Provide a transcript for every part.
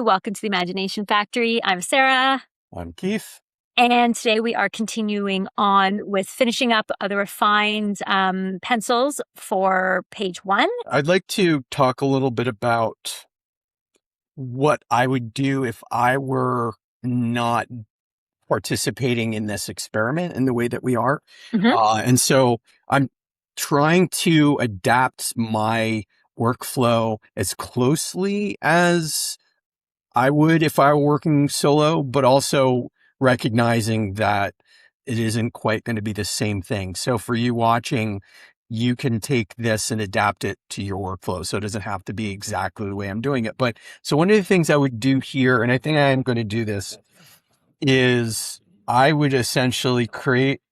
Welcome to the Imagination Factory. I'm Sarah, I'm Keith. and today we are continuing on with finishing up the refined pencils for page 1. I'd like to talk a little bit about what I would do if I were not participating in this experiment in the way that we are. Mhm. And so I'm trying to adapt my workflow as closely as I would if I were working solo, but also recognizing that it isn't quite going to be the same thing. So for you watching, you can take this and adapt it to your workflow. So it doesn't have to be exactly the way I'm doing it. But so one of the things I would do here, and I think I am going to do this, is I would essentially create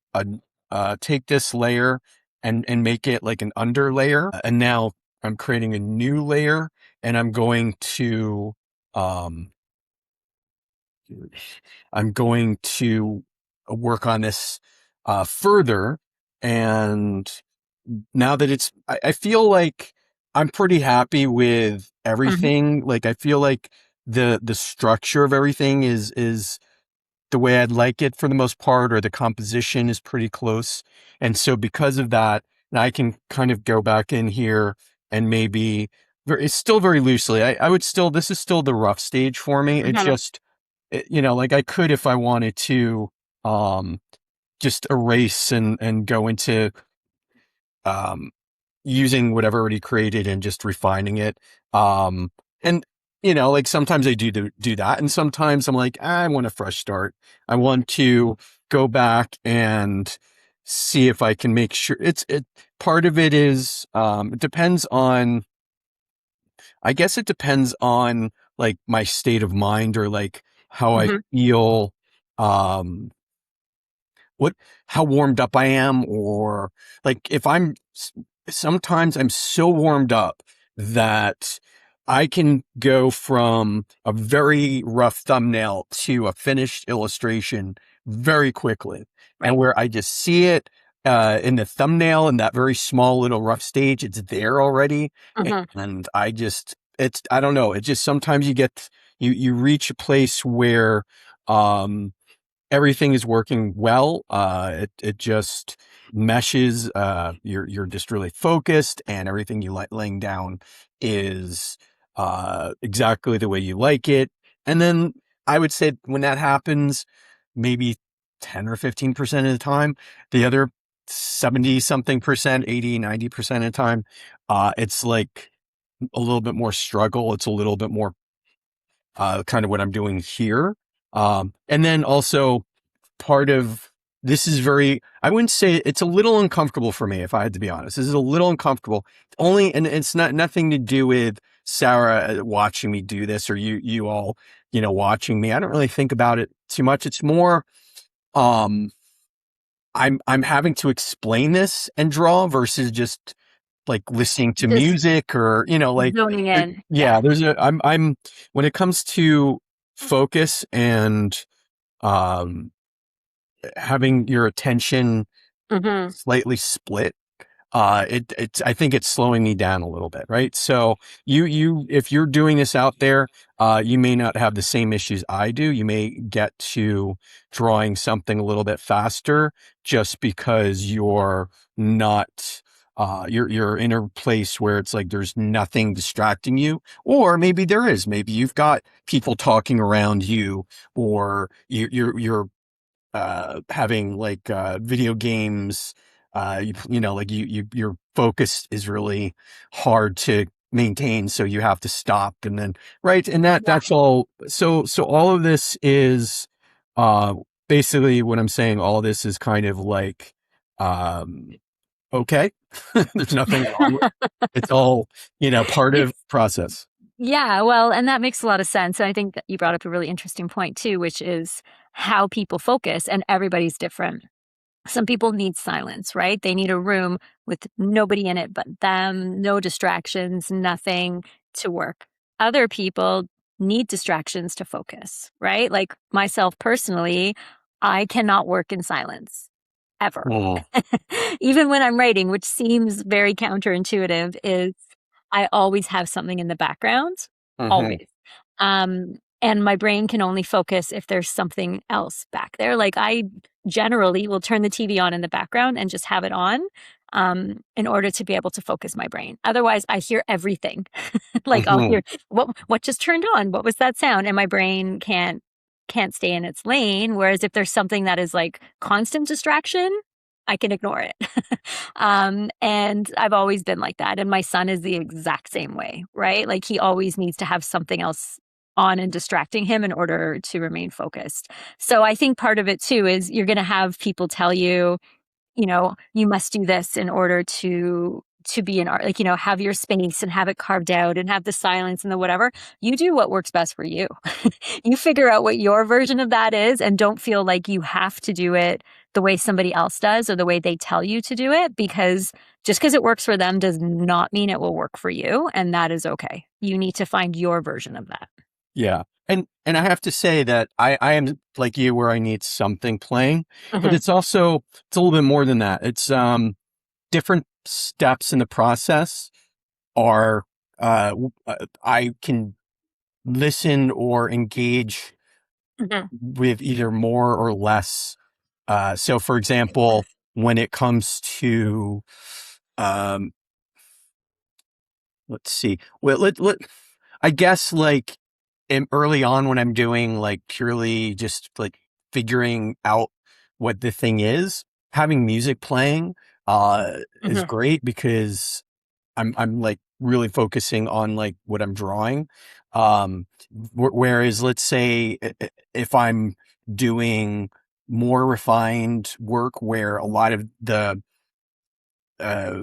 take this layer and make it like an under layer. And now I'm creating a new layer and um, I'm going to work on this further. And now that I feel like I'm pretty happy with Mhm. everything. Like I feel like the structure of everything is the way I'd like it for the most part, or the composition is pretty close. And so because of that, I can kind of go back in here and maybe it's still very loosely. I would still, this is still the rough stage for me. It's Mhm. just, like I could, if I wanted to, um, just erase and go into, um, using whatever already created and just refining it. And like sometimes I do that. And sometimes I'm like, I want a fresh start. I want to go back and see if I can make sure part of it is, it depends on, I guess it depends on like my state of mind or like how I Mhm. feel, um, what, how warmed up I am, or like if sometimes I'm so warmed up that I can go from a very rough thumbnail to a finished illustration very quickly. And Right. where I just see it, in the thumbnail in that very small little rough stage, it's there already. Mhm. And I don't know. It just, sometimes you reach a place where, um, everything is working well. It just meshes. You're just really focused, and everything you laying down is exactly the way you like it. And then I would say when that happens, maybe 10 or 15% of the time, the other 70 something percent, 80, 90% of the time, it's like a little bit more struggle. It's a little bit more kind of what I'm doing here. And then also part of this is I wouldn't say, it's a little uncomfortable for me, if I had to be honest. This is a little uncomfortable. Only, and it's nothing to do with Sarah watching me do this, or you all, watching me. I don't really think about it too much. It's more, um, I'm having to explain this and draw versus just like listening to Just music, or, like, zoning in. yeah, Yeah. when it comes to focus and, um, having your attention Mhm. slightly split, I think it's slowing me down a little bit, right? So if you're doing this out there, you may not have the same issues I do. You may get to drawing something a little bit faster just because you're not, you're in a place where it's like there's nothing distracting you, or maybe there is. Maybe you've got people talking around you, or you're having like video games, like your focus is really hard to maintain, so you have to stop, and then, right, and Yeah. that's all. So all of this is, uh basically what I'm saying, all of this is kind of like, um okay. There's nothing wrong with it's all, part of process. Yeah, well, and that makes a lot of sense. And I think that you brought up a really interesting point too, which is how people focus, and everybody's different. Some people need silence, right? They need a room with nobody in it but them, no distractions, nothing to work. Other people need distractions to focus, right? Like myself personally, I cannot work in silence ever. Mm, Even when I'm writing, which seems very counterintuitive, is I always have something in the background, hmm. always. And my brain can only focus if there's something else back there. Like I generally will turn the TV on in the background and just have it on in order to be able to focus my brain. Otherwise, I hear everything. Like I'll Mhm. hear what just turned on? What was that sound? And my brain can't stay in its lane. Whereas if there's something that is like constant distraction, I can ignore it. And I've always been like that. And my son is the exact same way, right? Like he always needs to have something else on and distracting him in order to remain focused. So I think part of it too is you're going to have people tell you, you must do this in order to be an art, like, have your space and have it carved out and have the silence and the whatever. You do what works best for you. You figure out what your version of that is and don't feel like you have to do it the way somebody else does or the way they tell you to do it, because just because it works for them does not mean it will work for you. And that is okay. You need to find your version of that. Yeah. And I have to say that I am like you where I need something playing, but Mhm. it's a little bit more than that. It's different steps in the process are I can listen or engage Mhm. with either more or less. So for example, when it comes to um let's see. Well, I guess like early on when I'm doing like purely just like figuring out what the thing is, having music playing is Mhm. great because I'm like really focusing on like what I'm drawing. Um Whereas let's say if I'm doing more refined work where a lot of the uh,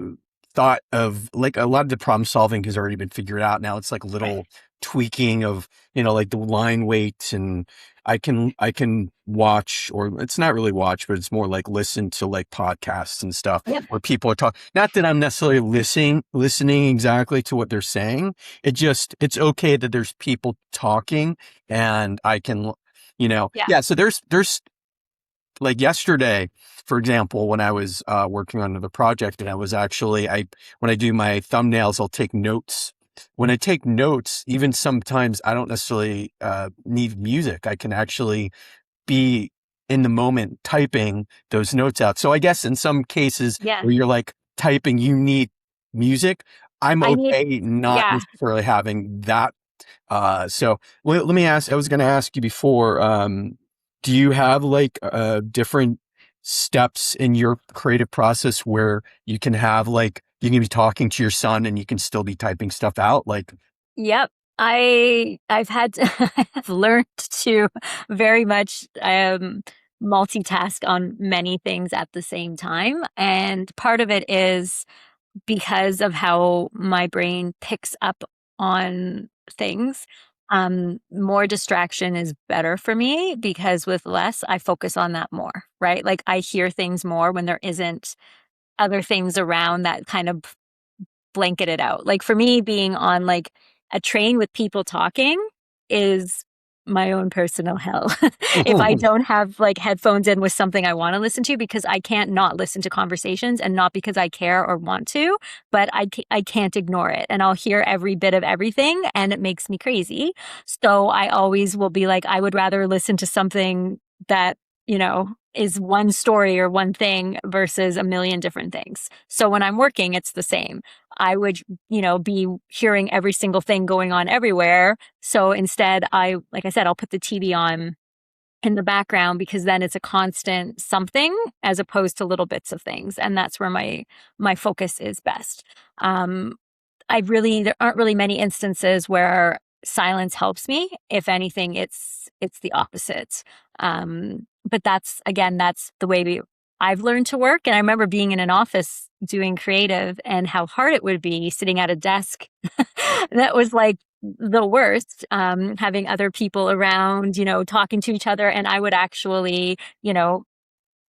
thought of like a lot of the problem solving has already been figured out. Now it's like Right. little tweaking of, like the line weight, and I can watch, or it's not really watch, but it's more like listen to like podcasts and stuff Yep. where people are talking. Not that I'm necessarily listening exactly to what they're saying. It's okay that there's people talking and I can, Yeah. yeah. So there's like yesterday, for example, when I was working on the project, and when I do my thumbnails, I'll take notes. When I take notes, even sometimes I don't necessarily need music. I can actually be in the moment typing those notes out. So I guess in some cases Yeah. where you're like typing, you need music. I'm I need, okay not yeah. necessarily having that so let me ask, I was going to ask you before, do you have like different steps in your creative process where you can have like, you can be talking to your son and you can still be typing stuff out? Like, Yep. I've had to I've learned to very much multitask on many things at the same time. And part of it is because of how my brain picks up on things. More distraction is better for me because with less, I focus on that more, right? Like I hear things more when there isn't other things around that kind of blanket it out. Like for me, being on like a train with people talking is my own personal hell. If I don't have like headphones in with something I want to listen to, because I can't not listen to conversations, and not because I care or want to, but I can't ignore it. And I'll hear every bit of everything and it makes me crazy. So I always will be like, I would rather listen to something that, is one story or one thing versus a million different things. So when I'm working, it's the same. I would, be hearing every single thing going on everywhere. So instead, like I said, I'll put the TV on in the background because then it's a constant something as opposed to little bits of things. And that's where my focus is best. Um, there aren't really many instances where silence helps me. If anything, it's the opposite. But that's the way I've learned to work. And I remember being in an office doing creative and how hard it would be sitting at a desk. That was like the worst. Having other people around, talking to each other, and I would actually,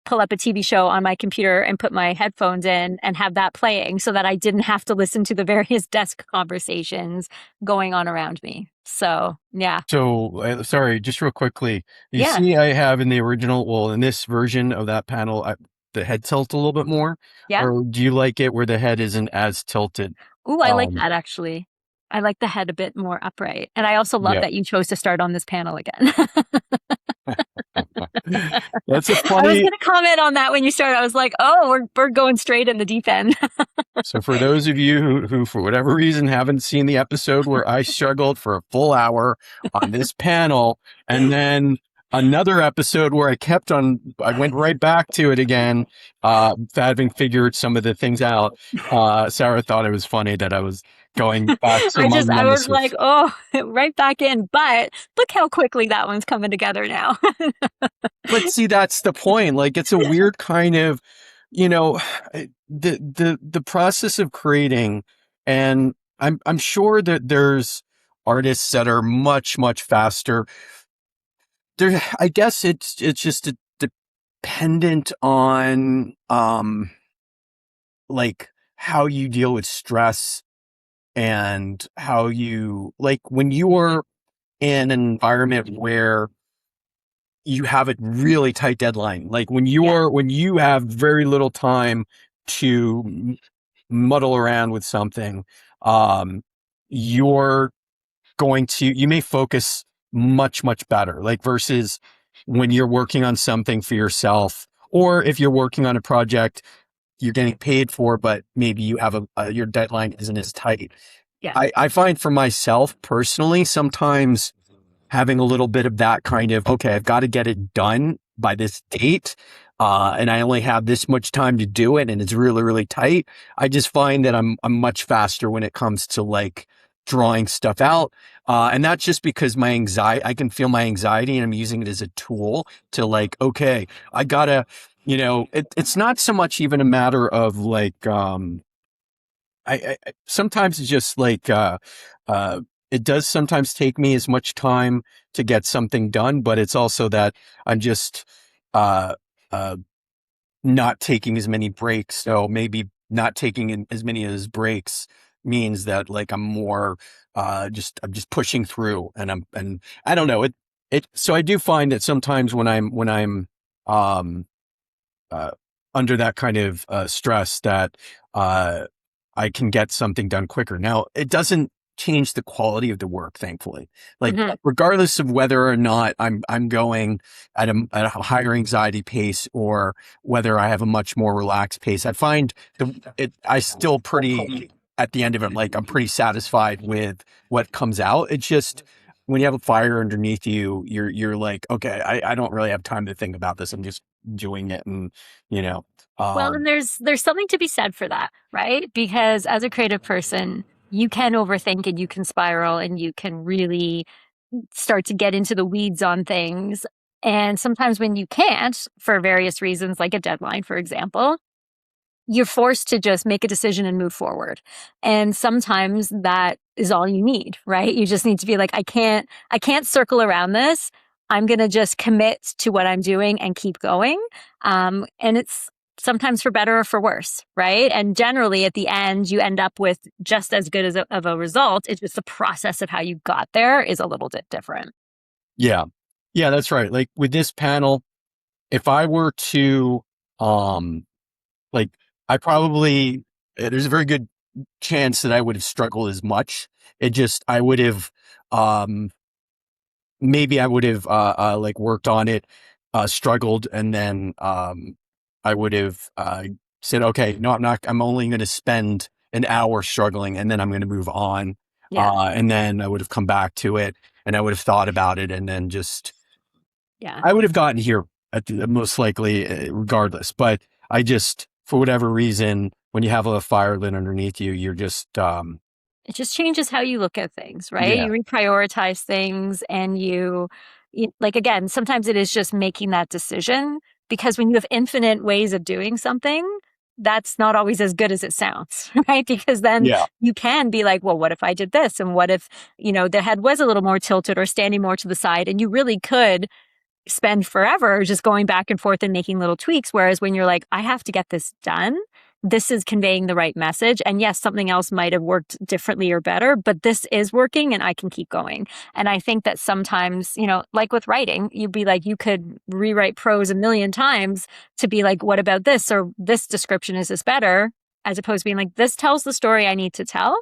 pull up a TV show on my computer and put my headphones in and have that playing so that I didn't have to listen to the various desk conversations going on around me. So, yeah. so sorry, just real quickly, you Yeah. see, I have in the original, well, in this version of that panel, the head tilt a little bit more, Yeah. or do you like it where the head isn't as tilted? Ooh, I like Um, that actually. I like the head a bit more upright. And I also love Yeah. that you chose to start on this panel again. That's a I was funny. going to comment on that when you started. I was like, oh, we're going straight in the deep end. So for those of you who for whatever reason haven't seen the episode where I struggled for a full hour on this panel, and then another episode where I went right back to it again, having figured some of the things out. Sarah thought it was funny that I was going back to my I was nemesis. like, oh, right back in. But look how quickly that one's coming together now. But see, that's the point. Like, it's a weird kind of, you know, the process of creating, and I'm sure that there's artists that are much faster. There, I guess it's just dependent on like how you deal with stress and how you like when you're in an environment where you have a really tight deadline. Like Yeah. when you have very little time to muddle around with something, um, you're you may focus much better. Like versus when you're working on something for yourself, or if you're working on a project you're getting paid for, but maybe you have your deadline isn't as tight. Yeah. I find for myself personally, sometimes having a little bit of that kind of, okay, I've got to get it done by this date. And I only have this much time to do it, and it's really tight. I just find that I'm much faster when it comes to like drawing stuff out. And that's just because I can feel my anxiety, and I'm using it as a tool to like, okay, I gotta, it's not so much even a matter of like, sometimes it's just like, it does sometimes take me as much time to get something done, but it's also that I'm just, uh, uh, not taking as many breaks. So maybe not taking in as many as breaks means that like I'm just pushing through, and I don't know so I do find that sometimes when I'm, um, uh, under that kind of stress that uh, I can get something done quicker. Now, it doesn't change the quality of the work, thankfully. Like, Mhm. regardless of whether or not I'm going at a higher anxiety pace or whether I have a much more relaxed pace, I find I still pretty at the end of it, like I'm pretty satisfied with what comes out. It's just when you have a fire underneath you, you're like, okay, I don't really have time to think about this. I'm just doing it, and you know, Well, and um, there's something to be said for that, right? Because as a creative person, you can overthink and you can spiral and you can really start to get into the weeds on things. And sometimes when you can't, for various reasons, like a deadline, for example, you're forced to just make a decision and move forward. And sometimes that is all you need, right? You just need to be like, I can't circle around this. I'm going to just commit to what I'm doing and keep going. And it's sometimes for better or for worse, right? And generally at the end, you end up with just as good of a result. It's just the process of how you got there is a little bit different. yeah, yeah, that's right. Like with this panel, if I were to, um, like, I probably there's a very good chance that I would have struggled as much. I would have, um, maybe I would have, like worked on it, struggled, and then, I would have, said, okay, no, I'm only going to spend an hour struggling, and then I'm going to move on. Yeah. And then I would have come back to it, and I would have thought about it, and then Yeah. I would have gotten here most likely, regardless. But for whatever reason, when you have a fire lit underneath you, you're just, It just changes how you look at things, right? yeah, You reprioritize things and like, again, sometimes it is just making that decision because when you have infinite ways of doing something, that's not always as good as it sounds, right? Because then yeah, you can be like, well, what if I did this? And what if, the head was a little more tilted or standing more to the side? And you really could spend forever just going back and forth and making little tweaks. Whereas when you're like, I have to get this done, this is conveying the right message. And yes, something else might have worked differently or better, but this is working and I can keep going. And I think that sometimes, like with writing, you'd be like, you could rewrite prose a million times to be like, what about this? Or this description, is this better? As opposed to being like, this tells the story I need to tell.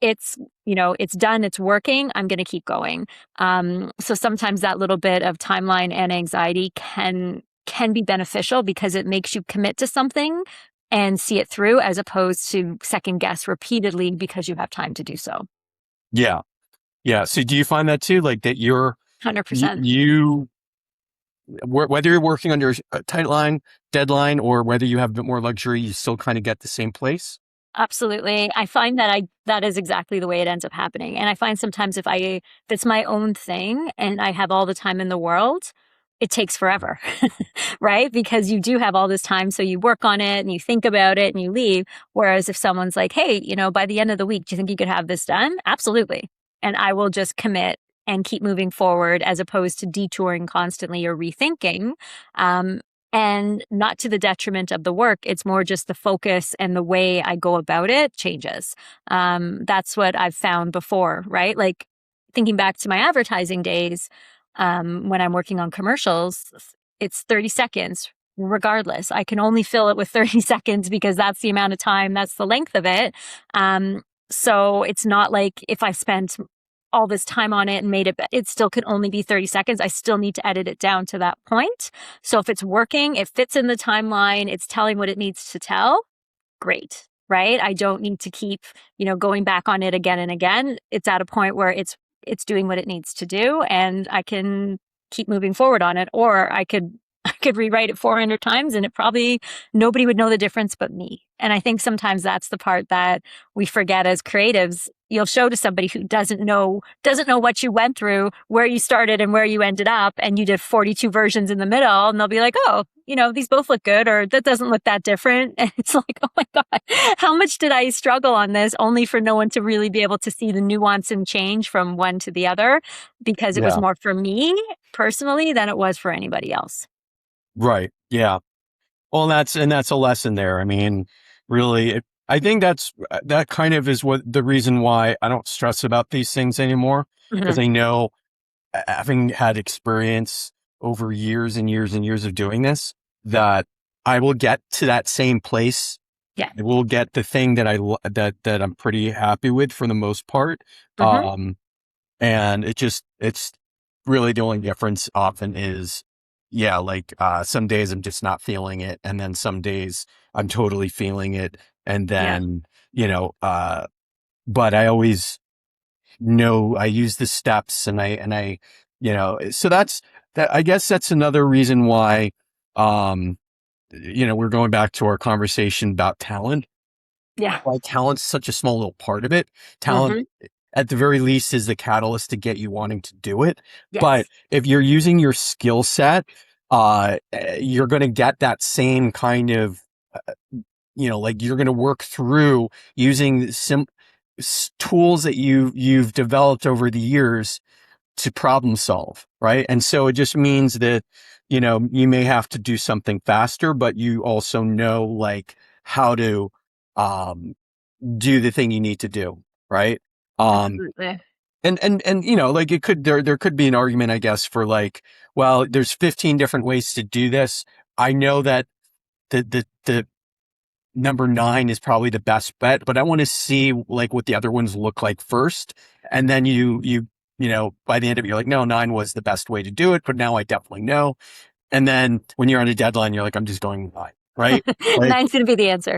it's, it's done, it's working, I'm going to keep going. So sometimes that little bit of timeline and anxiety can be beneficial because it makes you commit to something and see it through, as opposed to second guess repeatedly because you have time to do so. Yeah. Yeah. So do you find that too? Like that you, 100%. you whether you're working under a tight line, deadline, or whether you have a bit more luxury, you still kind of get the same place? Absolutely. I find that that is exactly the way it ends up happening. And I find sometimes if it's my own thing and I have all the time in the world, it takes forever, right? Because you do have all this time. So you work on it and you think about it and you leave. Whereas if someone's like, hey, by the end of the week, do you think you could have this done? Absolutely. And I will just commit and keep moving forward, as opposed to detouring constantly or rethinking. Um, and not to the detriment of the work. It's more just the focus and the way I go about it changes. That's what I've found before, right? Like thinking back to my advertising days, when I'm working on commercials, it's 30 seconds regardless. I can only fill it with 30 seconds because that's the amount of time, that's the length of it. So it's not like if I spent all this time on it and made it still could only be 30 seconds. I still need to edit it down to that point. So if it's working, it fits in the timeline, it's telling what it needs to tell, great, right? I don't need to keep, going back on it again and again. It's at a point where it's doing what it needs to do and I can keep moving forward on it, or I could I could rewrite it 400 times and it probably nobody would know the difference but me. And I think sometimes that's the part that we forget as creatives. You'll show to somebody who doesn't know what you went through, where you started and where you ended up, and you did 42 versions in the middle, and they'll be like, "Oh, these both look good," or "That doesn't look that different." And it's like, "Oh my God, how much did I struggle on this only for no one to really be able to see the nuance and change from one to the other, because it was Yeah. more for me personally than it was for anybody else." Right. Yeah. Well, that's a lesson there. I mean, really, I think that kind of is what the reason why I don't stress about these things anymore, because Mhm. I know, having had experience over years and years and years of doing this, that I will get to that same place. Yeah. I will get the thing that that I'm pretty happy with for the most part. Mhm. Um, and it's really the only difference often is, yeah, like, some days I'm just not feeling it. And then some days I'm totally feeling it. And Yeah. then, but I always know I use the steps and I, so I guess that's another reason why, um, we're going back to our conversation about talent. Yeah. Why talent's such a small little part of it. Talent, Mhm. at the very least, is the catalyst to get you wanting to do it. But Yes. if you're using your skill set, you're going to get that same kind of, like, you're going to work through using tools that you've developed over the years to problem solve, right? And so it just means that, you may have to do something faster, but you also know, like, how to, um, do the thing you need to do, right? Um, Absolutely. and like, there could be an argument, I guess, for, like, well, there's 15 different ways to do this. I know that the number 9 is probably the best bet, but I want to see, like, what the other ones look like first. And then by the end of it, you're like, no, 9 was the best way to do it, but now I definitely know. And then when you're on a deadline, you're like, I'm just going 9, right? Like, Nine's gonna be the answer.